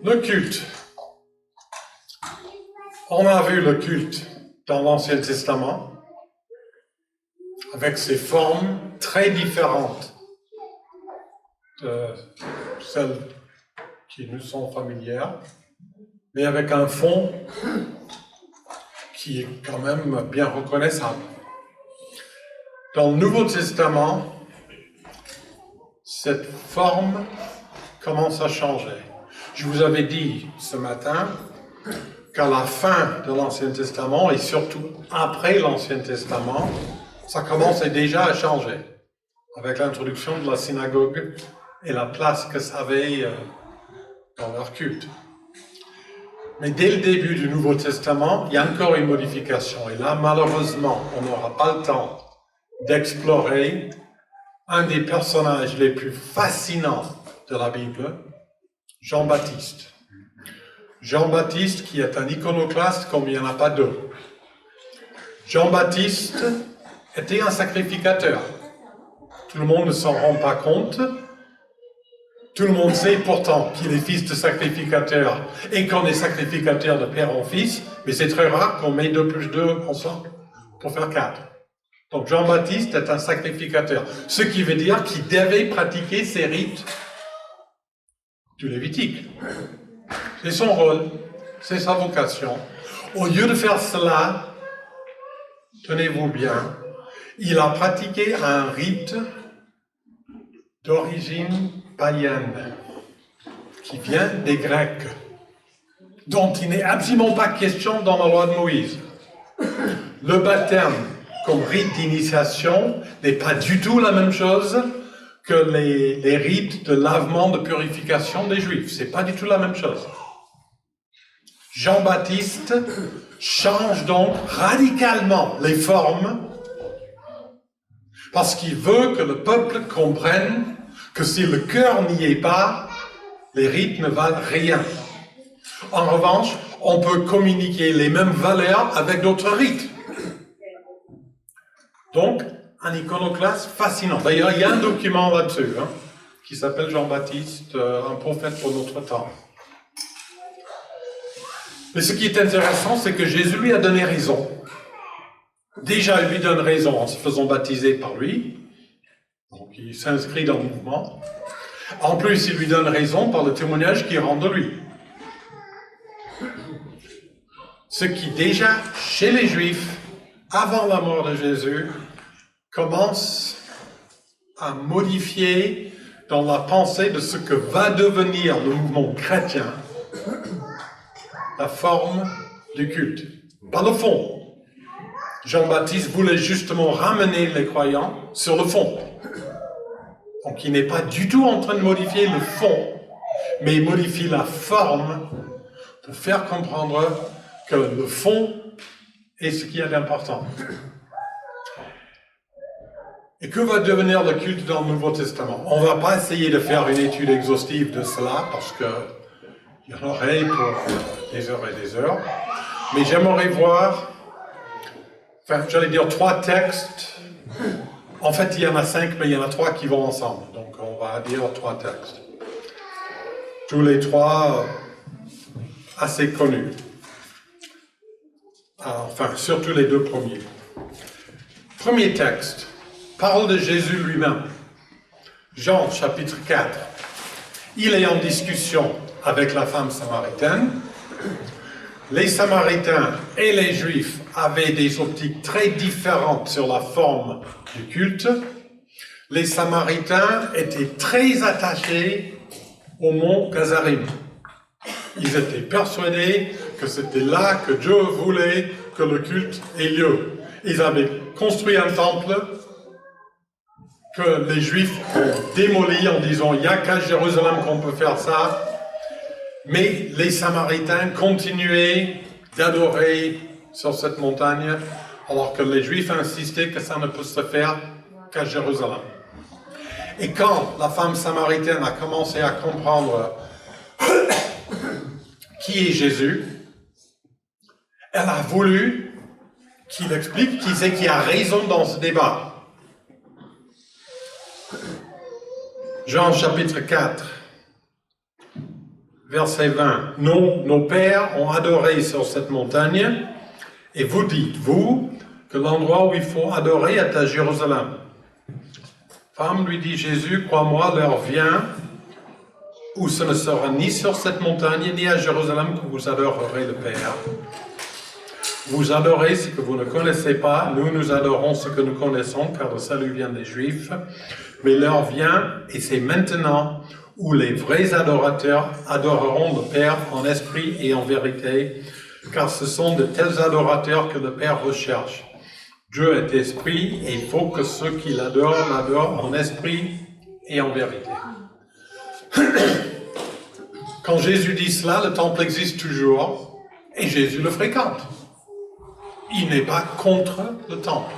Le culte. On a vu le culte dans l'Ancien Testament avec ses formes très différentes de celles qui nous sont familières, mais avec un fond qui est quand même bien reconnaissable. Dans le Nouveau Testament, cette forme commence à changer. Je vous avais dit ce matin qu'à la fin de l'Ancien Testament, et surtout après l'Ancien Testament, ça commençait déjà à changer, avec l'introduction de la synagogue et la place que ça avait dans leur culte. Mais dès le début du Nouveau Testament, il y a encore une modification. Et là, malheureusement, on n'aura pas le temps d'explorer un des personnages les plus fascinants de la Bible, Jean-Baptiste. Jean-Baptiste qui est un iconoclaste comme il n'y en a pas deux. Jean-Baptiste était un sacrificateur. Tout le monde ne s'en rend pas compte. Tout le monde sait pourtant qu'il est fils de sacrificateur et qu'on est sacrificateur de père en fils, mais c'est très rare qu'on met 2 plus 2 ensemble pour faire 4. Donc Jean-Baptiste est un sacrificateur, ce qui veut dire qu'il devait pratiquer ces rites du Lévitique. C'est son rôle, c'est sa vocation. Au lieu de faire cela, tenez-vous bien, il a pratiqué un rite d'origine païenne, qui vient des Grecs, dont il n'est absolument pas question dans la loi de Moïse. Le baptême comme rite d'initiation n'est pas du tout la même chose que les rites de lavement, de purification des Juifs. C'est pas du tout la même chose. Jean-Baptiste change donc radicalement les formes parce qu'il veut que le peuple comprenne que si le cœur n'y est pas, les rites ne valent rien. En revanche, on peut communiquer les mêmes valeurs avec d'autres rites. Donc, un iconoclaste fascinant. D'ailleurs, il y a un document là-dessus, qui s'appelle Jean-Baptiste, un prophète pour notre temps. Mais ce qui est intéressant, c'est que Jésus lui a donné raison. Déjà, il lui donne raison en se faisant baptiser par lui. Donc, il s'inscrit dans le mouvement. En plus, il lui donne raison par le témoignage qu'il rend de lui. Ce qui, déjà, chez les Juifs, avant la mort de Jésus, commence à modifier dans la pensée de ce que va devenir le mouvement chrétien, la forme du culte, pas le fond. Jean-Baptiste voulait justement ramener les croyants sur le fond. Donc il n'est pas du tout en train de modifier le fond, mais il modifie la forme pour faire comprendre que le fond est ce qu'il y a d'important. Et que va devenir le culte dans le Nouveau Testament? On ne va pas essayer de faire une étude exhaustive de cela, parce qu'il y en aurait pour des heures et des heures. Mais j'aimerais voir, j'allais dire 3 textes. En fait, il y en a 5, mais il y en a 3 qui vont ensemble. Donc, on va dire 3 textes. Tous les 3 assez connus. Enfin, surtout les 2 premiers. Premier texte, parole de Jésus lui-même. Jean, chapitre 4. Il est en discussion avec la femme samaritaine. Les Samaritains et les Juifs avaient des optiques très différentes sur la forme du culte. Les Samaritains étaient très attachés au mont Gazarim. Ils étaient persuadés que c'était là que Dieu voulait que le culte ait lieu. Ils avaient construit un temple que les Juifs ont démoli en disant « il n'y a qu'à Jérusalem qu'on peut faire ça ». Mais les Samaritains continuaient d'adorer sur cette montagne, alors que les Juifs insistaient que ça ne peut se faire qu'à Jérusalem. Et quand la femme samaritaine a commencé à comprendre qui est Jésus, elle a voulu qu'il explique qui c'est qui a raison dans ce débat. Jean chapitre 4. verset 20. Nos pères ont adoré sur cette montagne, et vous dites, vous, que l'endroit où il faut adorer est à Jérusalem. Femme, lui dit Jésus, crois-moi, l'heure vient où ce ne sera ni sur cette montagne, ni à Jérusalem que vous adorerez le Père. Vous adorez ce que vous ne connaissez pas, nous adorons ce que nous connaissons, car le salut vient des Juifs. Mais l'heure vient, et c'est maintenant, où les vrais adorateurs adoreront le Père en esprit et en vérité, car ce sont de tels adorateurs que le Père recherche. Dieu est esprit, et il faut que ceux qui l'adorent en esprit et en vérité. Quand Jésus dit cela, le temple existe toujours, et Jésus le fréquente. Il n'est pas contre le temple.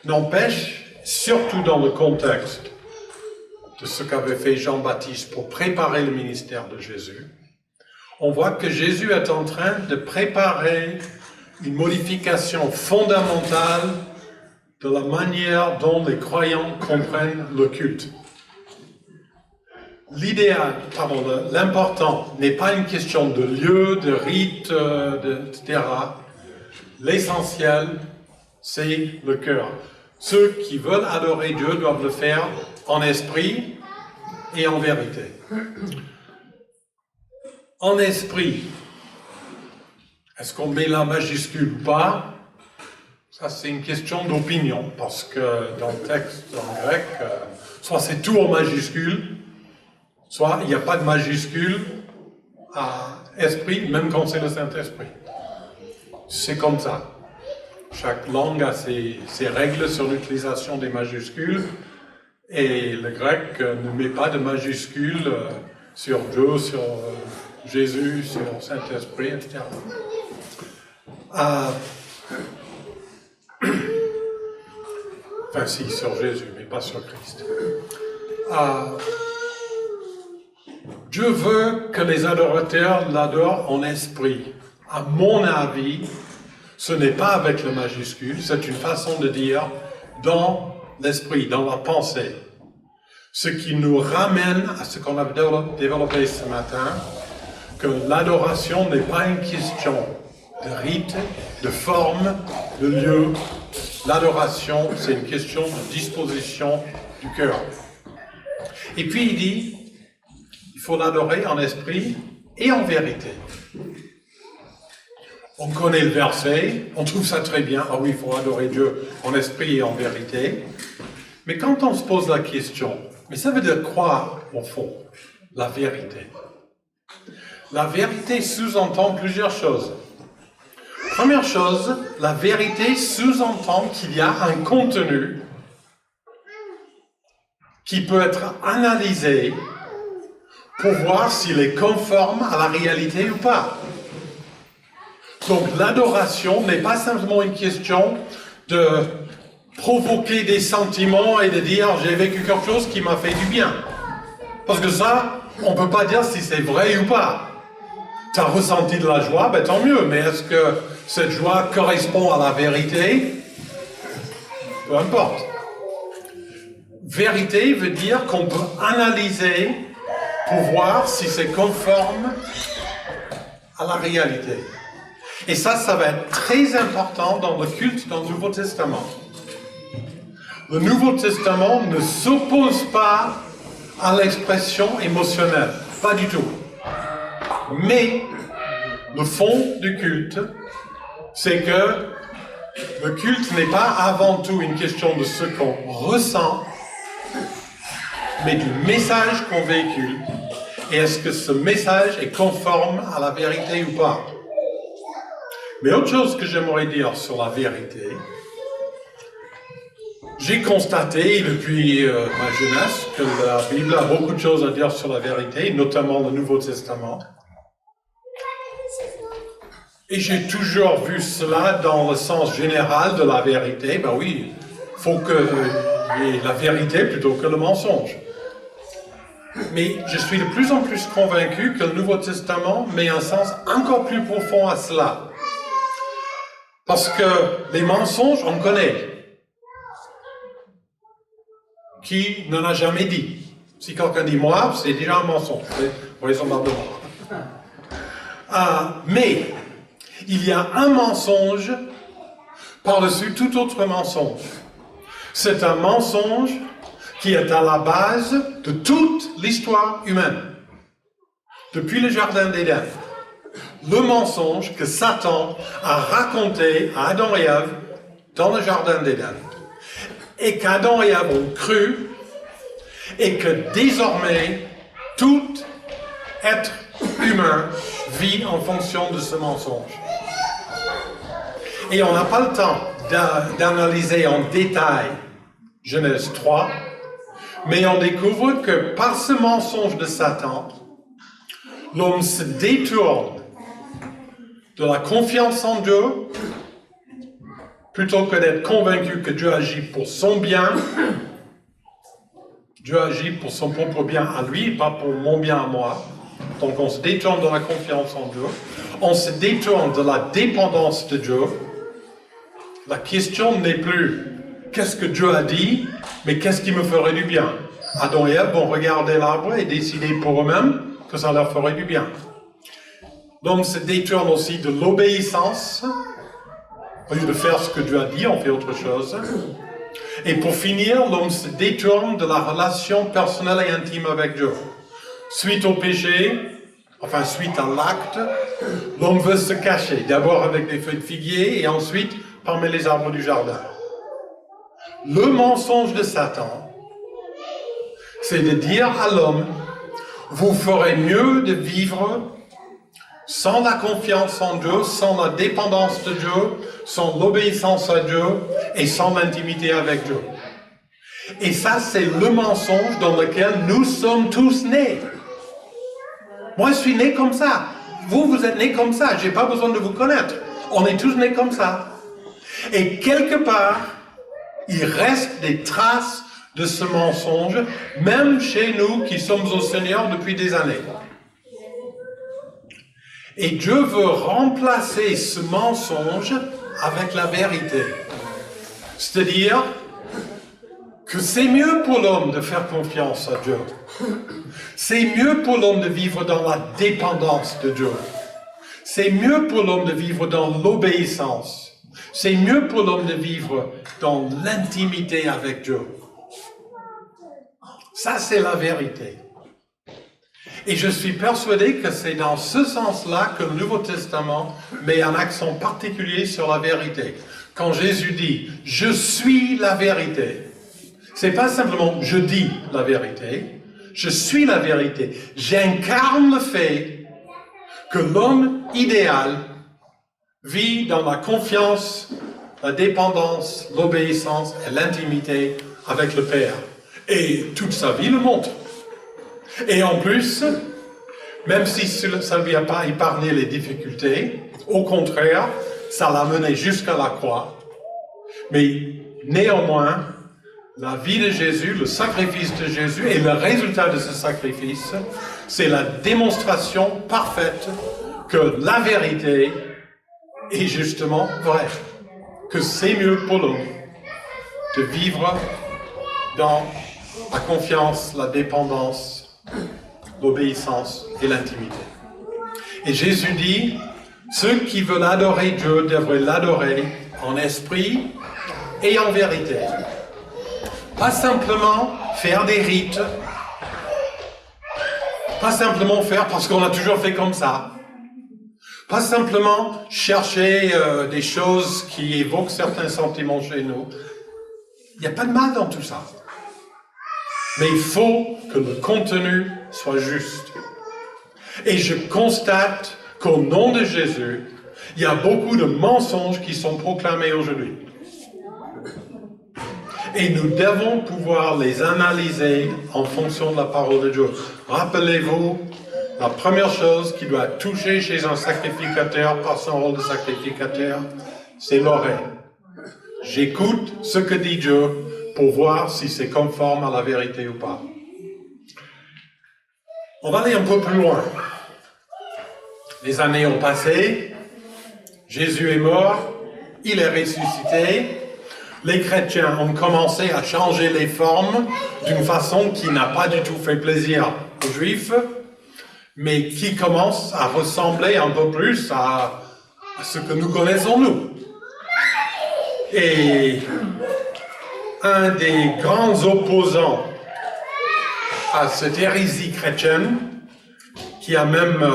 N'empêche, surtout dans le contexte de ce qu'avait fait Jean-Baptiste pour préparer le ministère de Jésus, on voit que Jésus est en train de préparer une modification fondamentale de la manière dont les croyants comprennent le culte. L'important n'est pas une question de lieu, de rite, etc. L'essentiel, c'est le cœur. Ceux qui veulent adorer Dieu doivent le faire en esprit et en vérité. En esprit, est-ce qu'on met la majuscule ou pas? Ça, c'est une question d'opinion, parce que dans le texte en grec, soit c'est tout en majuscule, soit il n'y a pas de majuscule à esprit, même quand c'est le Saint-Esprit. C'est comme ça. Chaque langue a ses règles sur l'utilisation des majuscules, et le grec ne met pas de majuscules sur Dieu, sur Jésus, sur le Saint-Esprit, etc. Enfin, si, sur Jésus, mais pas sur Christ. Dieu veut que les adorateurs l'adorent en esprit. À mon avis, ce n'est pas avec le majuscule, c'est une façon de dire dans l'esprit, dans la pensée. Ce qui nous ramène à ce qu'on a développé ce matin, que l'adoration n'est pas une question de rite, de forme, de lieu. L'adoration, c'est une question de disposition du cœur. Et puis il dit, il faut l'adorer en esprit et en vérité. On connaît le verset, on trouve ça très bien. Ah oui, il faut adorer Dieu en esprit et en vérité. Mais quand on se pose la question, mais ça veut dire quoi, au fond, la vérité? La vérité sous-entend plusieurs choses. Première chose, la vérité sous-entend qu'il y a un contenu qui peut être analysé pour voir s'il est conforme à la réalité ou pas. Donc l'adoration n'est pas simplement une question de provoquer des sentiments et de dire j'ai vécu quelque chose qui m'a fait du bien. Parce que ça, on ne peut pas dire si c'est vrai ou pas. Tu as ressenti de la joie, ben tant mieux, mais est-ce que cette joie correspond à la vérité? Peu importe. Vérité veut dire qu'on peut analyser pour voir si c'est conforme à la réalité. Et ça va être très important dans le culte dans le Nouveau Testament. Le Nouveau Testament ne s'oppose pas à l'expression émotionnelle, pas du tout. Mais le fond du culte, c'est que le culte n'est pas avant tout une question de ce qu'on ressent, mais du message qu'on véhicule. Et est-ce que ce message est conforme à la vérité ou pas? Mais autre chose que j'aimerais dire sur la vérité, j'ai constaté depuis ma jeunesse que la Bible a beaucoup de choses à dire sur la vérité, notamment le Nouveau Testament. Et j'ai toujours vu cela dans le sens général de la vérité. Ben oui, il faut qu'il y ait la vérité plutôt que le mensonge. Mais je suis de plus en plus convaincu que le Nouveau Testament met un sens encore plus profond à cela. Parce que les mensonges, on connaît. Qui n'en a jamais dit? Si quelqu'un dit moi, c'est déjà un mensonge. vraisemblablement. Mais il y a un mensonge par-dessus tout autre mensonge. C'est un mensonge qui est à la base de toute l'histoire humaine, depuis le Jardin d'Éden. Le mensonge que Satan a raconté à Adam et Ève dans le Jardin d'Éden, et qu'Adam et Ève ont cru, et que désormais, tout être humain vit en fonction de ce mensonge. Et on n'a pas le temps d'analyser en détail Genèse 3, mais on découvre que par ce mensonge de Satan, l'homme se détourne de la confiance en Dieu, plutôt que d'être convaincu que Dieu agit pour son bien. Dieu agit pour son propre bien à lui, pas pour mon bien à moi. Donc on se détourne de la confiance en Dieu. On se détourne de la dépendance de Dieu. La question n'est plus qu'est-ce que Dieu a dit, mais qu'est-ce qui me ferait du bien. Adam et Ève vont regarder l'arbre et décider pour eux-mêmes que ça leur ferait du bien. L'homme se détourne aussi de l'obéissance. Au lieu de faire ce que Dieu a dit, on fait autre chose. Et pour finir, l'homme se détourne de la relation personnelle et intime avec Dieu. Suite au péché, suite à l'acte, l'homme veut se cacher. D'abord avec des feuilles de figuier et ensuite parmi les arbres du jardin. Le mensonge de Satan, c'est de dire à l'homme, vous ferez mieux de vivre sans la confiance en Dieu, sans la dépendance de Dieu, sans l'obéissance à Dieu et sans l'intimité avec Dieu. Et ça, c'est le mensonge dans lequel nous sommes tous nés. Moi, je suis né comme ça. Vous êtes nés comme ça. Je n'ai pas besoin de vous connaître. On est tous nés comme ça. Et quelque part, il reste des traces de ce mensonge, même chez nous qui sommes au Seigneur depuis des années. Et Dieu veut remplacer ce mensonge avec la vérité. C'est-à-dire que c'est mieux pour l'homme de faire confiance à Dieu. C'est mieux pour l'homme de vivre dans la dépendance de Dieu. C'est mieux pour l'homme de vivre dans l'obéissance. C'est mieux pour l'homme de vivre dans l'intimité avec Dieu. Ça, c'est la vérité. Et je suis persuadé que c'est dans ce sens-là que le Nouveau Testament met un accent particulier sur la vérité. Quand Jésus dit « Je suis la vérité », c'est pas simplement « Je dis la vérité », je suis la vérité. J'incarne le fait que l'homme idéal vit dans la confiance, la dépendance, l'obéissance et l'intimité avec le Père. Et toute sa vie le montre. Et en plus, même si ça ne lui a pas épargné les difficultés, au contraire, ça l'a mené jusqu'à la croix. Mais néanmoins, la vie de Jésus, le sacrifice de Jésus et le résultat de ce sacrifice, c'est la démonstration parfaite que la vérité est justement vraie. Que c'est mieux pour l'homme de vivre dans la confiance, la dépendance, l'obéissance et l'intimité. Et Jésus dit, ceux qui veulent adorer Dieu devraient l'adorer en esprit et en vérité. Pas simplement faire des rites, pas simplement faire parce qu'on a toujours fait comme ça, pas simplement chercher des choses qui évoquent certains sentiments chez nous. Il n'y a pas de mal dans tout ça. Mais il faut que le contenu soit juste. Et je constate qu'au nom de Jésus, il y a beaucoup de mensonges qui sont proclamés aujourd'hui. Et nous devons pouvoir les analyser en fonction de la parole de Dieu. Rappelez-vous, la première chose qui doit toucher chez un sacrificateur par son rôle de sacrificateur, c'est l'oreille. J'écoute ce que dit Dieu pour voir si c'est conforme à la vérité ou pas. On va aller un peu plus loin. Les années ont passé, Jésus est mort, il est ressuscité. Les chrétiens ont commencé à changer les formes d'une façon qui n'a pas du tout fait plaisir aux Juifs. mais qui commence à ressembler un peu plus à ce que nous connaissons nous. Et un des grands opposants à cette hérésie chrétienne, qui a même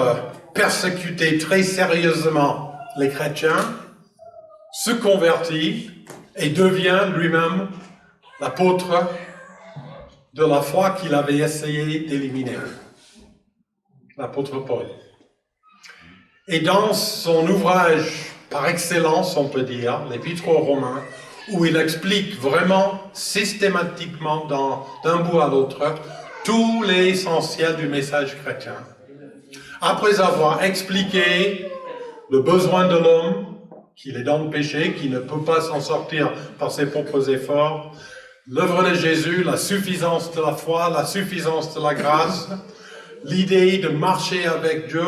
persécuté très sérieusement les chrétiens, se convertit et devient lui-même l'apôtre de la foi qu'il avait essayé d'éliminer, l'apôtre Paul. Et dans son ouvrage par excellence, on peut dire, l'Épître aux Romains, où il explique vraiment systématiquement d'un bout à l'autre tout l'essentiel du message chrétien. Après avoir expliqué le besoin de l'homme, qu'il est dans le péché, qu'il ne peut pas s'en sortir par ses propres efforts, l'œuvre de Jésus, la suffisance de la foi, la suffisance de la grâce, l'idée de marcher avec Dieu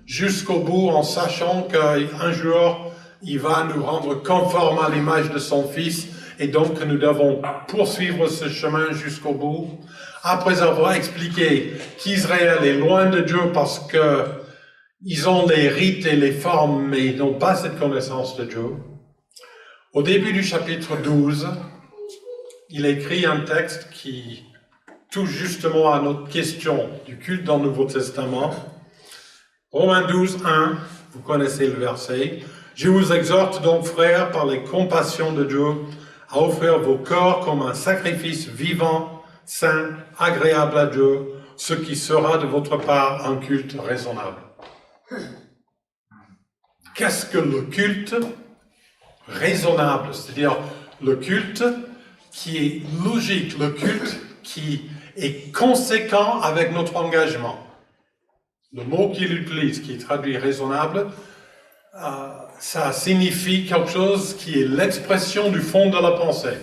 jusqu'au bout en sachant qu'un jour, il va nous rendre conformes à l'image de son Fils et donc que nous devons poursuivre ce chemin jusqu'au bout. Après avoir expliqué qu'Israël est loin de Dieu parce que ils ont les rites et les formes, mais ils n'ont pas cette connaissance de Dieu. Au début du chapitre 12, il écrit un texte qui touche justement à notre question du culte dans le Nouveau Testament. Romains 12, 1, vous connaissez le verset. « Je vous exhorte donc, frères, par les compassions de Dieu, à offrir vos corps comme un sacrifice vivant, saint, agréable à Dieu, ce qui sera de votre part un culte raisonnable. » Qu'est-ce que le culte raisonnable? C'est-à-dire le culte qui est logique, le culte qui est conséquent avec notre engagement. Le mot qu'il utilise, qui est traduit raisonnable, ça signifie quelque chose qui est l'expression du fond de la pensée.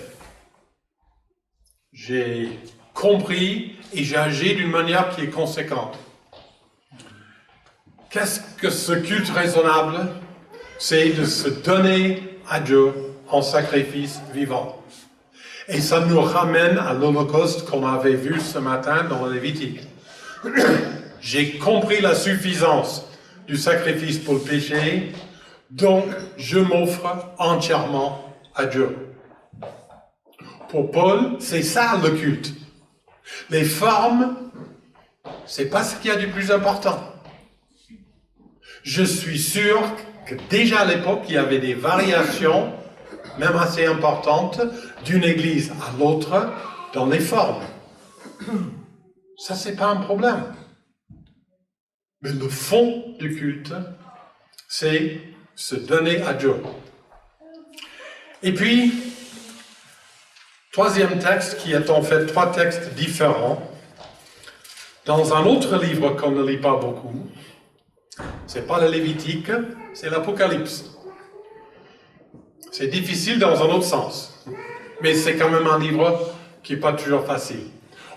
J'ai compris et j'ai agi d'une manière qui est conséquente. Qu'est-ce que ce culte raisonnable? C'est de se donner à Dieu en sacrifice vivant. Et ça nous ramène à l'Holocauste qu'on avait vu ce matin dans le Lévitique. J'ai compris la suffisance du sacrifice pour le péché, donc je m'offre entièrement à Dieu. Pour Paul, c'est ça le culte. Les formes, c'est pas ce qu'il y a du plus important. Je suis sûr que déjà à l'époque, il y avait des variations, même assez importantes, d'une église à l'autre dans les formes. Ça, c'est pas un problème. Mais le fond du culte, c'est se donner à Dieu. Et puis, troisième texte, qui est en fait trois textes différents, dans un autre livre qu'on ne lit pas beaucoup. C'est pas le Lévitique, c'est l'Apocalypse. C'est difficile dans un autre sens, mais c'est quand même un livre qui n'est pas toujours facile.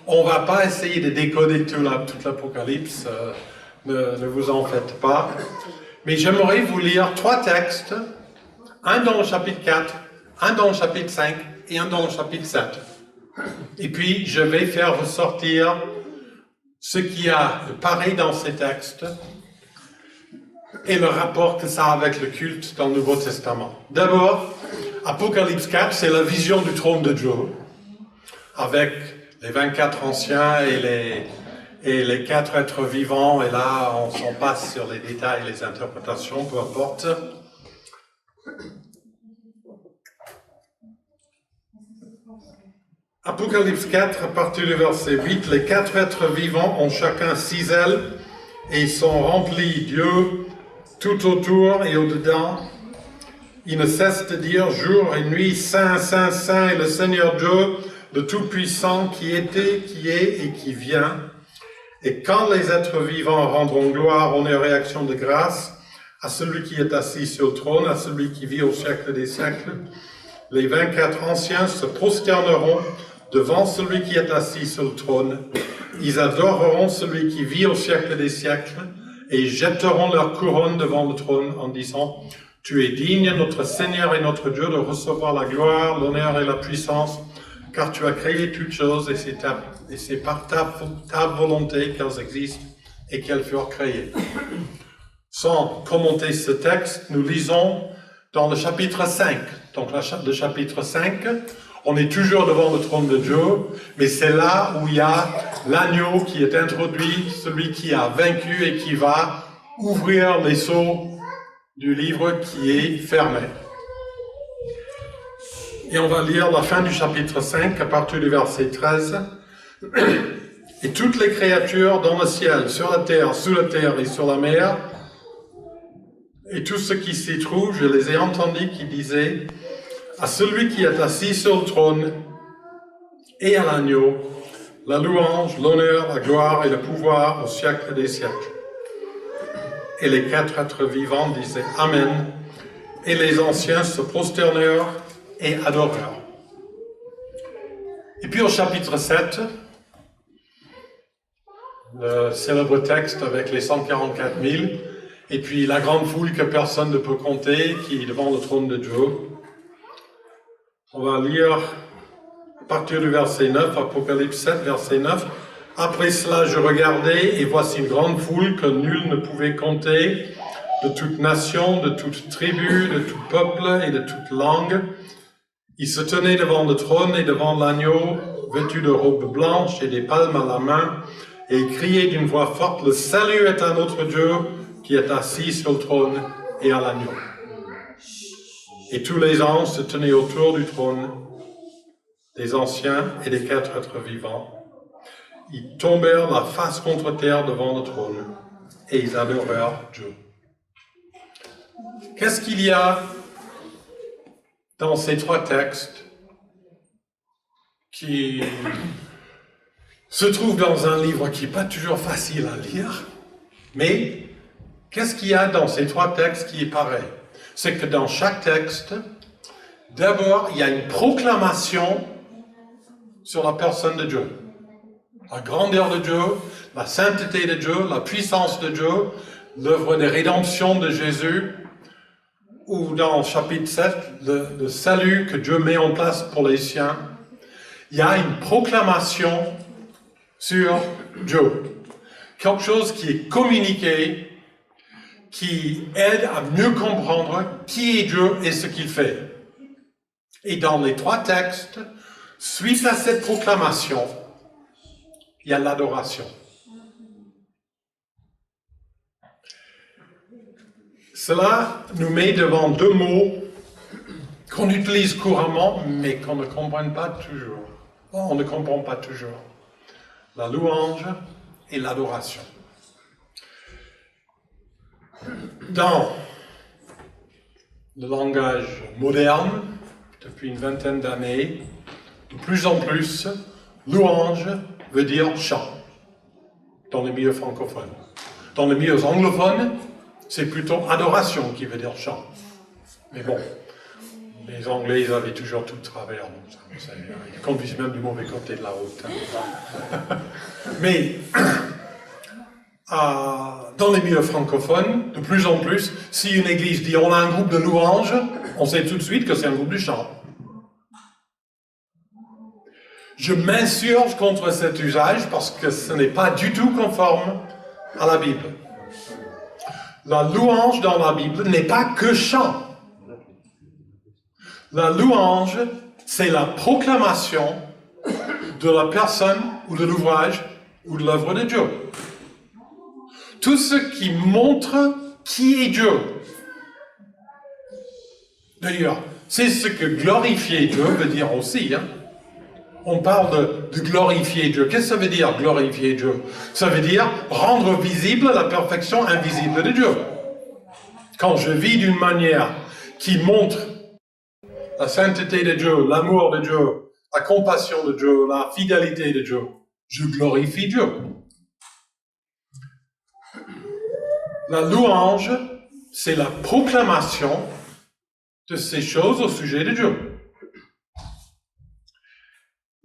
On ne va pas essayer de décoder toute l'Apocalypse, ne vous en faites pas. Mais j'aimerais vous lire trois textes, un dans le chapitre 4, un dans le chapitre 5 et un dans le chapitre 7. Et puis, je vais faire ressortir ce qu'il y a de pareil dans ces textes et le rapport que ça a avec le culte dans le Nouveau Testament. D'abord, Apocalypse 4, c'est la vision du trône de Dieu, avec les 24 anciens et les 4 êtres vivants, et là, on s'en passe sur les détails, les interprétations, peu importe. Apocalypse 4, à partir du verset 8, les 4 êtres vivants ont chacun 6 ailes et sont remplis d'yeux tout autour et au-dedans. Ils ne cessent de dire jour et nuit, Saint, Saint, Saint est le Seigneur Dieu, le Tout-Puissant qui était, qui est et qui vient. Et quand les êtres vivants rendront gloire, honneur et action de grâce à celui qui est assis sur le trône, à celui qui vit au siècle des siècles, les 24 anciens se prosterneront devant celui qui est assis sur le trône. Ils adoreront celui qui vit au siècle des siècles et jetteront leur couronne devant le trône en disant « Tu es digne, notre Seigneur et notre Dieu, de recevoir la gloire, l'honneur et la puissance, car tu as créé toutes choses et c'est par ta volonté qu'elles existent et qu'elles furent créées. Sans commenter ce texte, nous lisons dans le chapitre 5. Donc le chapitre 5, on est toujours devant le trône de Dieu, mais c'est là où il y a l'agneau qui est introduit, celui qui a vaincu et qui va ouvrir les sceaux du livre qui est fermé. Et on va lire la fin du chapitre 5 à partir du verset 13. Et toutes les créatures dans le ciel, sur la terre, sous la terre et sur la mer, et tout ce qui s'y trouve, je les ai entendus qui disaient à celui qui est assis sur le trône et à l'agneau, la louange, l'honneur, la gloire et le pouvoir au siècle des siècles. Et les 4 êtres vivants disaient Amen, et les anciens se prosternèrent et adorèrent. Et puis au chapitre 7, le célèbre texte avec les 144 000, et puis la grande foule que personne ne peut compter, qui est devant le trône de Dieu. On va lire à partir du verset 9, Apocalypse 7, verset 9. Après cela, je regardais, et voici une grande foule que nul ne pouvait compter, de toute nation, de toute tribu, de tout peuple et de toute langue. Ils se tenaient devant le trône et devant l'agneau, vêtus de robes blanches et des palmes à la main, et ils criaient d'une voix forte, « Le salut est à notre Dieu, qui est assis sur le trône et à l'agneau. » Et tous les anges se tenaient autour du trône, des anciens et des 4 êtres vivants. Ils tombèrent la face contre terre devant le trône et ils adorèrent Dieu. Qu'est-ce qu'il y a dans ces 3 textes qui se trouvent dans un livre qui n'est pas toujours facile à lire, mais qu'est-ce qu'il y a dans ces 3 textes qui est pareil? C'est que dans chaque texte, d'abord, il y a une proclamation sur la personne de Dieu. La grandeur de Dieu, la sainteté de Dieu, la puissance de Dieu, l'œuvre de rédemption de Jésus, ou dans chapitre 7, le salut que Dieu met en place pour les siens. Il y a une proclamation sur Dieu. Quelque chose qui est communiqué, qui aide à mieux comprendre qui est Dieu et ce qu'il fait. Et dans les 3 textes, suite à cette proclamation, il y a l'adoration. Cela nous met devant 2 mots qu'on utilise couramment, mais qu'on ne comprend pas toujours. On ne comprend pas toujours. La louange et l'adoration. Dans le langage moderne, depuis une vingtaine d'années, de plus en plus, louange veut dire chant, dans les milieux francophones. Dans les milieux anglophones, c'est plutôt adoration qui veut dire chant. Mais bon, les Anglais, ils avaient toujours tout travers. Ils conduisent même du mauvais côté de la route. Mais dans les milieux francophones, de plus en plus, si une église dit on a un groupe de louanges, on sait tout de suite que c'est un groupe de chant. Je m'insurge contre cet usage parce que ce n'est pas du tout conforme à la Bible. La louange dans la Bible n'est pas que chant. La louange, c'est la proclamation de la personne ou de l'ouvrage ou de l'œuvre de Dieu. Tout ce qui montre qui est Dieu. D'ailleurs, c'est ce que glorifier Dieu veut dire aussi. On parle de glorifier Dieu. Qu'est-ce que ça veut dire, glorifier Dieu? Ça veut dire rendre visible la perfection invisible de Dieu. Quand je vis d'une manière qui montre la sainteté de Dieu, l'amour de Dieu, la compassion de Dieu, la fidélité de Dieu, je glorifie Dieu. La louange, c'est la proclamation de ces choses au sujet de Dieu.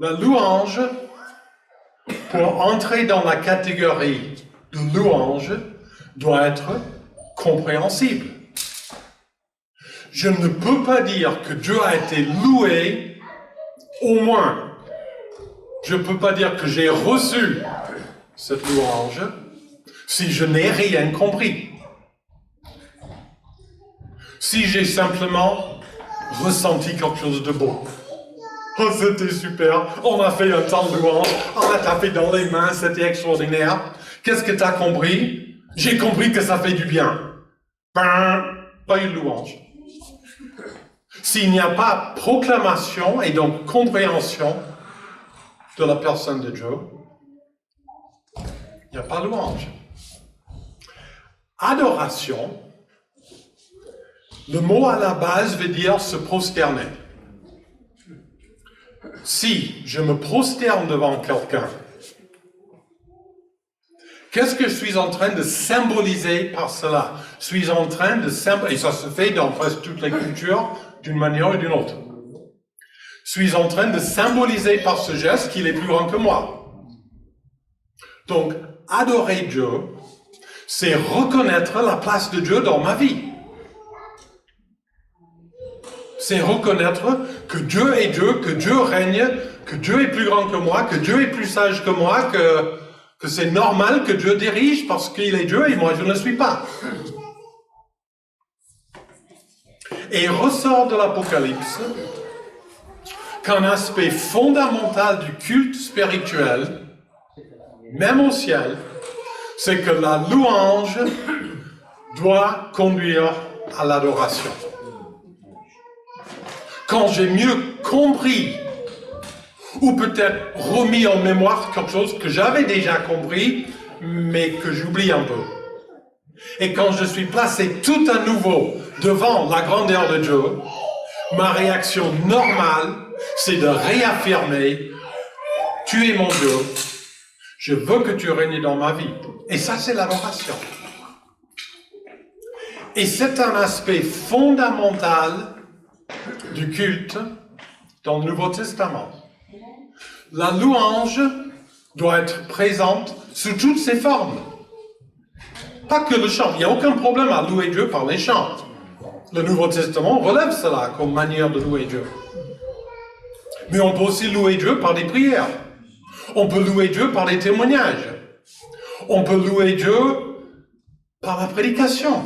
La louange, pour entrer dans la catégorie de louange, doit être compréhensible. Je ne peux pas dire que Dieu a été loué, au moins. Je ne peux pas dire que j'ai reçu cette louange Si je n'ai rien compris. Si j'ai simplement ressenti quelque chose de beau. Oh, c'était super, on a fait un temps de louange, on a tapé dans les mains, c'était extraordinaire. Qu'est-ce que tu as compris? J'ai compris que ça fait du bien. Ben, pas une louange. S'il n'y a pas proclamation et donc compréhension de la personne de Dieu, il n'y a pas louange. Adoration, le mot à la base veut dire se prosterner. Si je me prosterne devant quelqu'un, qu'est-ce que je suis en train de symboliser par cela? Je suis en train de symboliser, et ça se fait dans presque toutes les cultures, d'une manière ou d'une autre. Je suis en train de symboliser par ce geste qu'il est plus grand que moi. Donc, adorer Dieu, c'est reconnaître la place de Dieu dans ma vie. C'est reconnaître que Dieu est Dieu, que Dieu règne, que Dieu est plus grand que moi, que Dieu est plus sage que moi, que c'est normal que Dieu dirige parce qu'il est Dieu et moi je ne le suis pas. Et il ressort de l'Apocalypse qu'un aspect fondamental du culte spirituel, même au ciel, c'est que la louange doit conduire à l'adoration. Quand j'ai mieux compris, ou peut-être remis en mémoire quelque chose que j'avais déjà compris, mais que j'oublie un peu. Et quand je suis placé tout à nouveau devant la grandeur de Dieu, ma réaction normale, c'est de réaffirmer « Tu es mon Dieu, je veux que tu règnes dans ma vie ». Et ça, c'est l'adoration. Et c'est un aspect fondamental du culte dans le Nouveau Testament. La louange doit être présente sous toutes ses formes. Pas que le chant. Il n'y a aucun problème à louer Dieu par les chants. Le Nouveau Testament relève cela comme manière de louer Dieu. Mais on peut aussi louer Dieu par des prières. On peut louer Dieu par des témoignages. On peut louer Dieu par la prédication.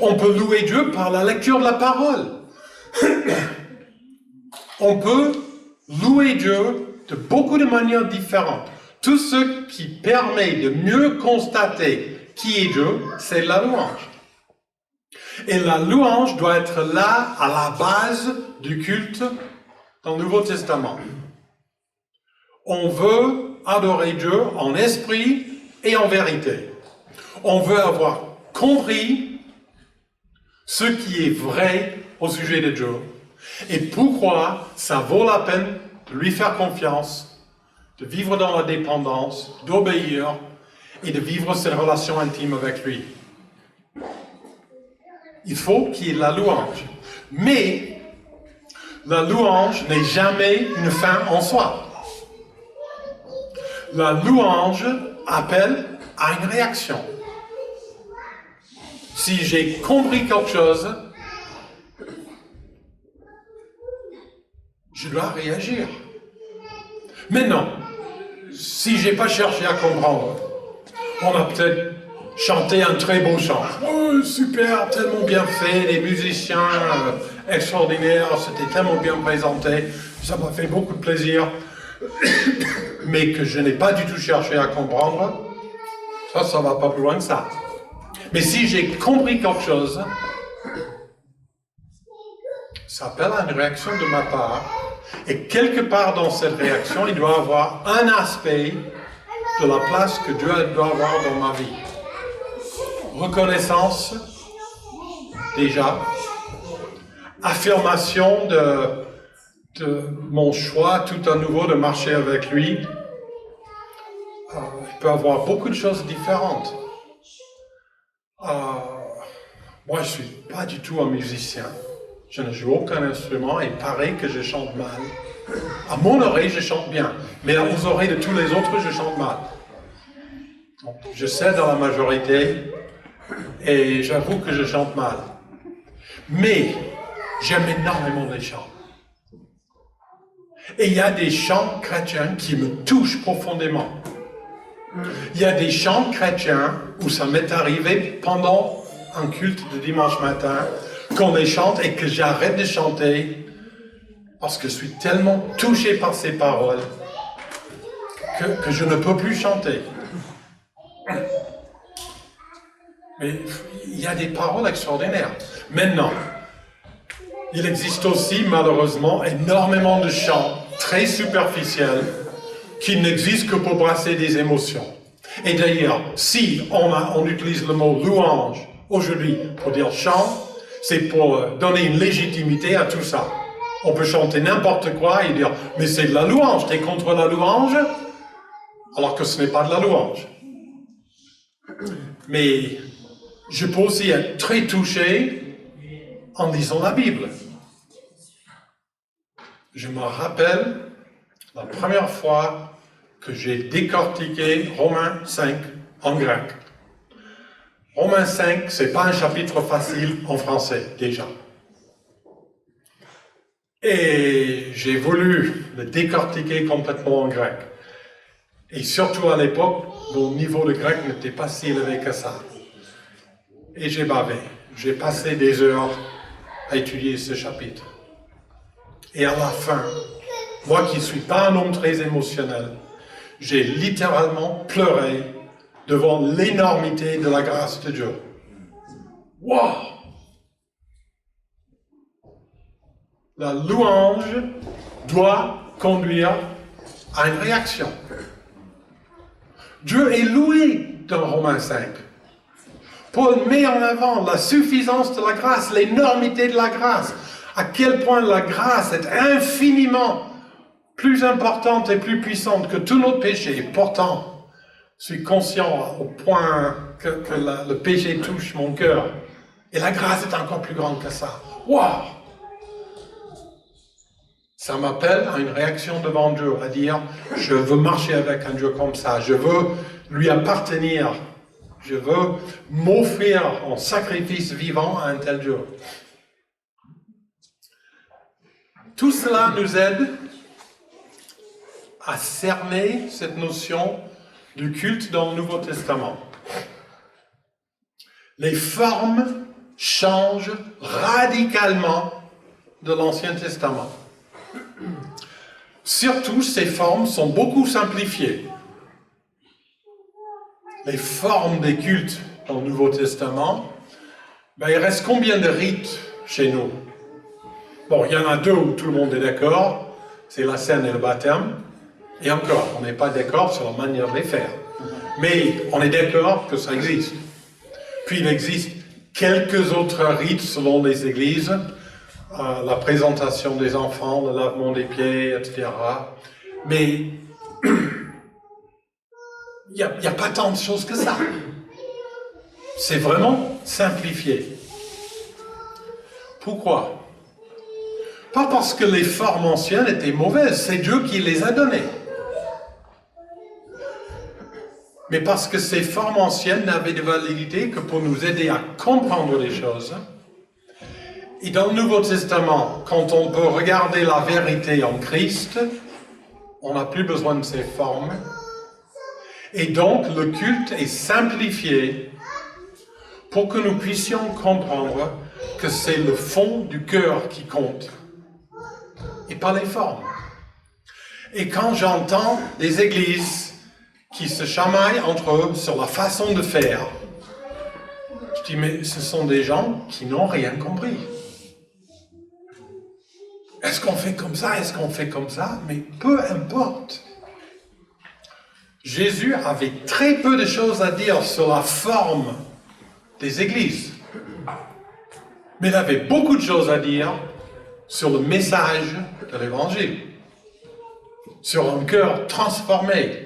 On peut louer Dieu par la lecture de la parole. On peut louer Dieu de beaucoup de manières différentes. Tout ce qui permet de mieux constater qui est Dieu, c'est la louange. Et la louange doit être là, à la base du culte dans le Nouveau Testament. On veut adorer Dieu en esprit et en vérité. On veut avoir compris ce qui est vrai au sujet de Dieu et pourquoi ça vaut la peine de lui faire confiance, de vivre dans la dépendance, d'obéir et de vivre cette relation intime avec lui. Il faut qu'il y ait la louange. Mais la louange n'est jamais une fin en soi. La louange appelle à une réaction. Si j'ai compris quelque chose, je dois réagir. Mais non, si je n'ai pas cherché à comprendre, on a peut-être chanté un très beau chant. Oh, super, tellement bien fait, les musiciens extraordinaires, c'était tellement bien présenté, ça m'a fait beaucoup de plaisir, mais que je n'ai pas du tout cherché à comprendre, ça ne va pas plus loin que ça. Mais si j'ai compris quelque chose, ça appelle à une réaction de ma part. Et quelque part dans cette réaction, il doit y avoir un aspect de la place que Dieu doit avoir dans ma vie. Reconnaissance, déjà. Affirmation de mon choix tout à nouveau de marcher avec lui. Il peut y avoir beaucoup de choses différentes. Moi, je ne suis pas du tout un musicien. Je ne joue aucun instrument et paraît que je chante mal. À mon oreille, je chante bien. Mais aux oreilles de tous les autres, je chante mal. Donc, je sais dans la majorité et j'avoue que je chante mal. Mais j'aime énormément les chants. Et il y a des chants chrétiens qui me touchent profondément. Il y a des chants chrétiens où ça m'est arrivé pendant un culte de dimanche matin, qu'on les chante et que j'arrête de chanter parce que je suis tellement touché par ces paroles que je ne peux plus chanter. Mais il y a des paroles extraordinaires. Maintenant, il existe aussi, malheureusement, énormément de chants très superficiels qui n'existent que pour brasser des émotions. Et d'ailleurs, si on utilise le mot louange aujourd'hui pour dire chant, c'est pour donner une légitimité à tout ça. On peut chanter n'importe quoi et dire « mais c'est de la louange, t'es contre la louange ?» alors que ce n'est pas de la louange. Mais je peux aussi être très touché en lisant la Bible. Je me rappelle la première fois que j'ai décortiqué Romains 5 en grec. Romains 5, c'est pas un chapitre facile en français, déjà. Et j'ai voulu le décortiquer complètement en grec. Et surtout à l'époque, mon niveau de grec n'était pas si élevé que ça. Et j'ai bavé. J'ai passé des heures à étudier ce chapitre. Et à la fin, moi qui ne suis pas un homme très émotionnel, j'ai littéralement pleuré devant l'énormité de la grâce de Dieu. Wow! La louange doit conduire à une réaction. Dieu est loué dans Romains 5. Paul met en avant la suffisance de la grâce, l'énormité de la grâce, à quel point la grâce est infiniment plus importante et plus puissante que tous nos péchés. Et pourtant, je suis conscient au point que le péché touche mon cœur. Et la grâce est encore plus grande que ça. Waouh! Ça m'appelle à une réaction devant Dieu, à dire, je veux marcher avec un Dieu comme ça, je veux lui appartenir, je veux m'offrir en sacrifice vivant à un tel Dieu. Tout cela nous aide à cerner cette notion du culte dans le Nouveau Testament. Les formes changent radicalement de l'Ancien Testament. Surtout, ces formes sont beaucoup simplifiées. Les formes des cultes dans le Nouveau Testament, il reste combien de rites chez nous? Bon, il y en a deux où tout le monde est d'accord, c'est la scène et le baptême. Et encore, on n'est pas d'accord sur la manière de les faire. Mais on est d'accord que ça existe. Puis il existe quelques autres rites selon les églises, la présentation des enfants, le lavement des pieds, etc. Mais il n'y a pas tant de choses que ça. C'est vraiment simplifié. Pourquoi? Pas parce que les formes anciennes étaient mauvaises, c'est Dieu qui les a données. Mais parce que ces formes anciennes n'avaient de validité que pour nous aider à comprendre les choses. Et dans le Nouveau Testament, quand on peut regarder la vérité en Christ, on n'a plus besoin de ces formes. Et donc, le culte est simplifié pour que nous puissions comprendre que c'est le fond du cœur qui compte, et pas les formes. Et quand j'entends des églises qui se chamaillent entre eux sur la façon de faire, je dis, mais ce sont des gens qui n'ont rien compris. Est-ce qu'on fait comme ça? Est-ce qu'on fait comme ça? Mais peu importe. Jésus avait très peu de choses à dire sur la forme des églises. Mais il avait beaucoup de choses à dire sur le message de l'Évangile. Sur un cœur transformé,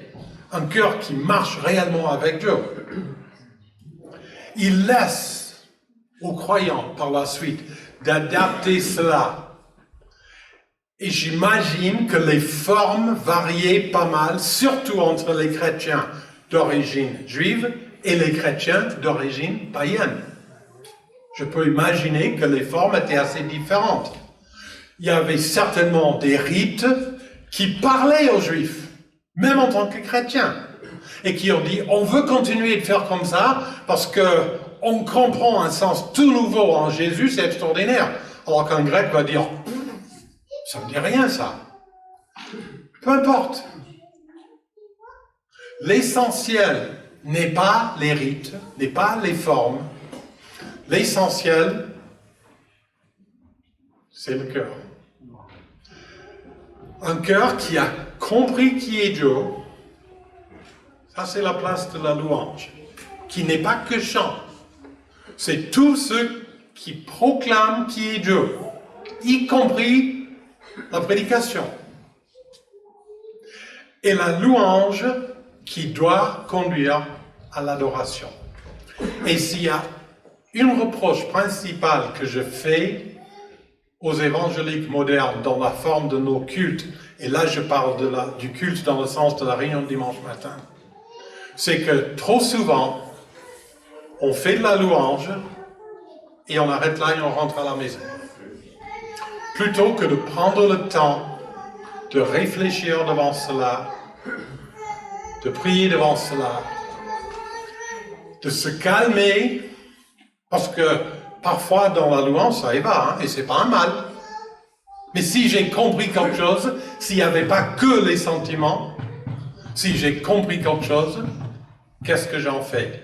un cœur qui marche réellement avec Dieu. Il laisse aux croyants par la suite d'adapter cela. Et j'imagine que les formes variaient pas mal, surtout entre les chrétiens d'origine juive et les chrétiens d'origine païenne. Je peux imaginer que les formes étaient assez différentes. Il y avait certainement des rites qui parlaient aux Juifs, même en tant que chrétiens. et qui ont dit on veut continuer de faire comme ça parce que on comprend un sens tout nouveau en Jésus, c'est extraordinaire. Alors qu'un grec va dire ça me dit rien ça. Peu importe. L'essentiel n'est pas les rites, n'est pas les formes. L'essentiel, c'est le cœur. Un cœur qui a compris qui est Dieu, ça c'est la place de la louange, qui n'est pas que chant. C'est tous ceux qui proclament qui est Dieu, y compris la prédication. Et la louange qui doit conduire à l'adoration. Et s'il y a une reproche principale que je fais aux évangéliques modernes dans la forme de nos cultes, et là je parle du culte dans le sens de la réunion de dimanche matin, c'est que trop souvent, on fait de la louange et on arrête là et on rentre à la maison. Plutôt que de prendre le temps de réfléchir devant cela, de prier devant cela, de se calmer, parce que parfois dans la louange ça y va, et c'est pas un mal. Mais si j'ai compris quelque chose, s'il n'y avait pas que les sentiments, si j'ai compris quelque chose, qu'est-ce que j'en fais?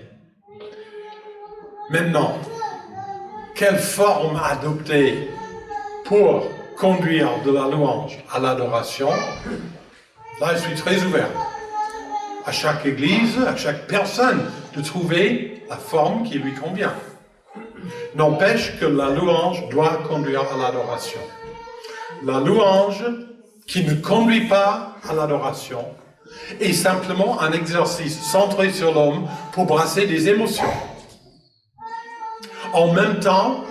Maintenant, quelle forme adopter pour conduire de la louange à l'adoration? Là, je suis très ouvert. À chaque église, à chaque personne, de trouver la forme qui lui convient. N'empêche que la louange doit conduire à l'adoration. La louange qui ne conduit pas à l'adoration est simplement un exercice centré sur l'homme pour brasser des émotions. En même temps,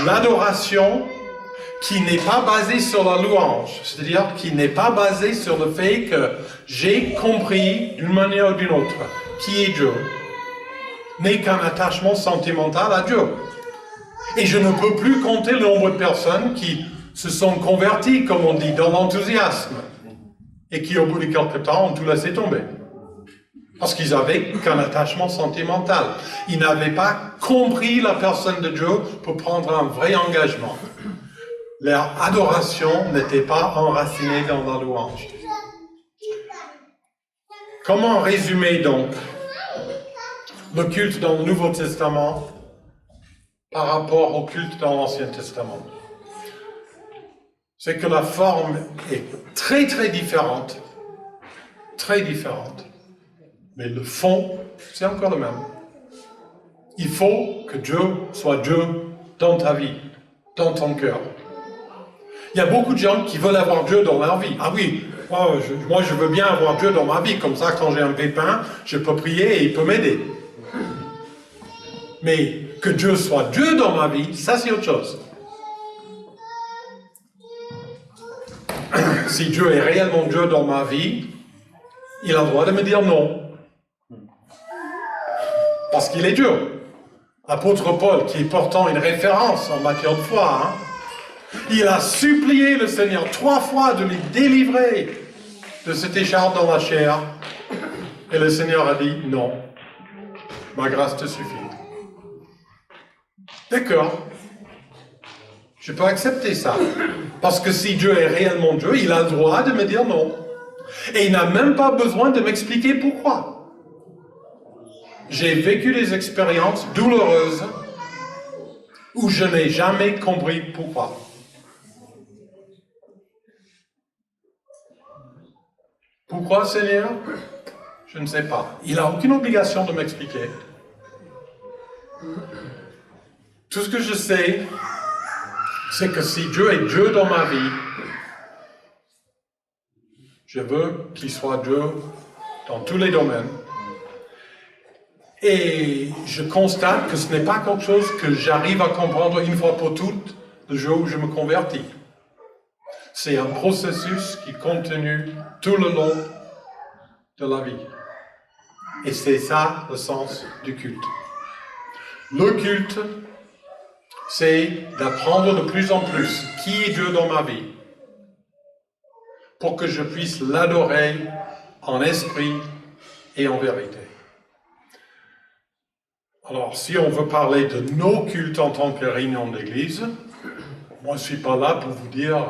l'adoration qui n'est pas basée sur la louange, c'est-à-dire qui n'est pas basée sur le fait que j'ai compris d'une manière ou d'une autre qui est Dieu, n'est qu'un attachement sentimental à Dieu. Et je ne peux plus compter le nombre de personnes qui se sont converties, comme on dit, dans l'enthousiasme, et qui au bout de quelque temps ont tout laissé tomber. Parce qu'ils n'avaient qu'un attachement sentimental. Ils n'avaient pas compris la personne de Dieu pour prendre un vrai engagement. Leur adoration n'était pas enracinée dans la louange. Comment résumer donc le culte dans le Nouveau Testament par rapport au culte dans l'Ancien Testament? C'est que la forme est très très différente, mais le fond, c'est encore le même. Il faut que Dieu soit Dieu dans ta vie, dans ton cœur. Il y a beaucoup de gens qui veulent avoir Dieu dans leur vie. Ah oui, moi je veux bien avoir Dieu dans ma vie, comme ça quand j'ai un pépin, je peux prier et il peut m'aider. Mais que Dieu soit Dieu dans ma vie, ça c'est autre chose. Si Dieu est réellement Dieu dans ma vie, il a le droit de me dire non. Parce qu'il est Dieu. L'apôtre Paul, qui est pourtant une référence en matière de foi, il a supplié le Seigneur 3 fois de lui délivrer de cette écharpe dans la chair. Et le Seigneur a dit non, ma grâce te suffit. D'accord. Je peux accepter ça. Parce que si Dieu est réellement Dieu, il a le droit de me dire non. Et il n'a même pas besoin de m'expliquer pourquoi. J'ai vécu des expériences douloureuses où je n'ai jamais compris pourquoi. Pourquoi, Seigneur? Je ne sais pas. Il n'a aucune obligation de m'expliquer. Tout ce que je sais, c'est que si Dieu est Dieu dans ma vie, je veux qu'il soit Dieu dans tous les domaines. Et je constate que ce n'est pas quelque chose que j'arrive à comprendre une fois pour toutes le jour où je me convertis. C'est un processus qui continue tout le long de la vie. Et c'est ça le sens du culte. Le culte, c'est d'apprendre de plus en plus qui est Dieu dans ma vie, pour que je puisse l'adorer en esprit et en vérité. Alors, si on veut parler de nos cultes en tant que réunion d'église, moi je ne suis pas là pour vous dire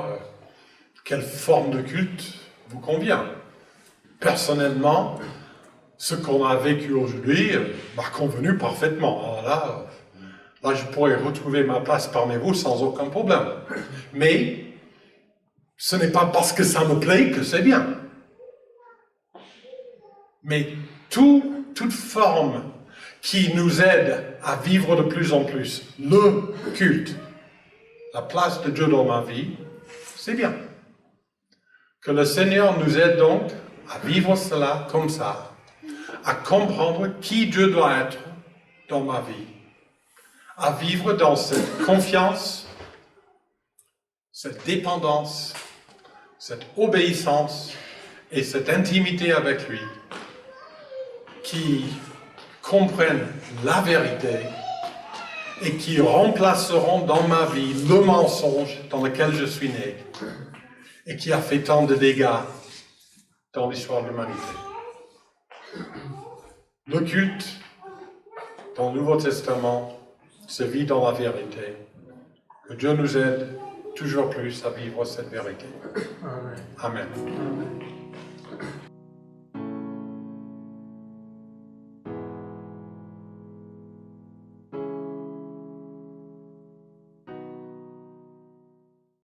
quelle forme de culte vous convient. Personnellement, ce qu'on a vécu aujourd'hui m'a convenu parfaitement. Alors là, je pourrais retrouver ma place parmi vous sans aucun problème. Mais ce n'est pas parce que ça me plaît que c'est bien. Mais toute forme qui nous aide à vivre de plus en plus le culte, la place de Dieu dans ma vie, c'est bien. Que le Seigneur nous aide donc à vivre cela comme ça, à comprendre qui Dieu doit être dans ma vie, à vivre dans cette confiance, cette dépendance, cette obéissance et cette intimité avec lui, qui comprennent la vérité et qui remplaceront dans ma vie le mensonge dans lequel je suis né et qui a fait tant de dégâts dans l'histoire de l'humanité. Le culte dans le Nouveau Testament se vit dans la vérité. Que Dieu nous aide toujours plus à vivre cette vérité. Amen. Amen.